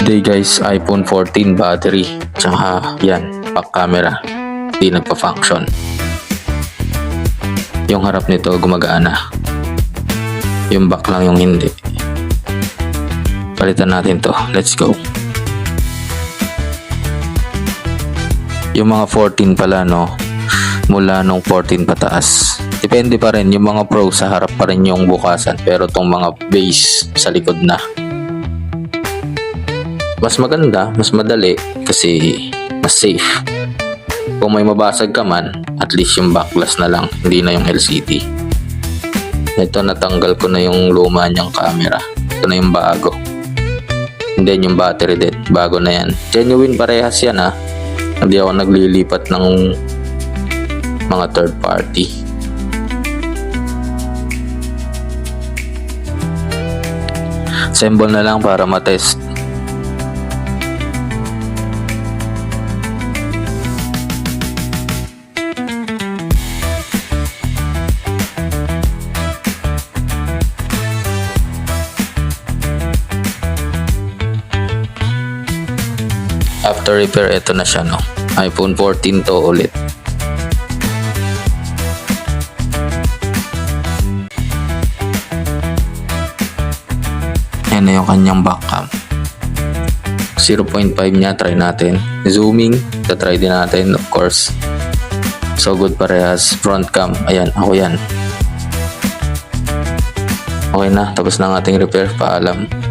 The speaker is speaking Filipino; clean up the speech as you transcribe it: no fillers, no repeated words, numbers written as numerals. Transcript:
Today guys, iPhone 14 battery, tsaka yan, back camera, hindi nagpa-function. Yung harap nito gumagana, yung back lang yung hindi. Palitan natin to, let's go. Yung mga 14 pala no, mula nung 14 pataas. Depende pa rin, yung mga Pro sa harap pa rin yung bukasan, pero tong mga base sa likod na. Mas maganda, mas madali kasi mas safe. Kung may mabasag ka man, at least yung back glass na lang, hindi na yung LCD. Ito, natanggal ko na yung luma niyang camera. Ito na yung bago. And then yung battery din, bago na yan. Genuine parehas yan ha. Hindi ako naglilipat ng mga third party. Assemble na lang para matest. After repair, ito na siya no. iPhone 14 to ulit. Yan na yung kanyang back cam. 0.5 niya, try natin. Zooming, try din natin of course. So good parehas. Front cam, ayan, ako yan. Okay na, tapos na ang ating repair. Paalam.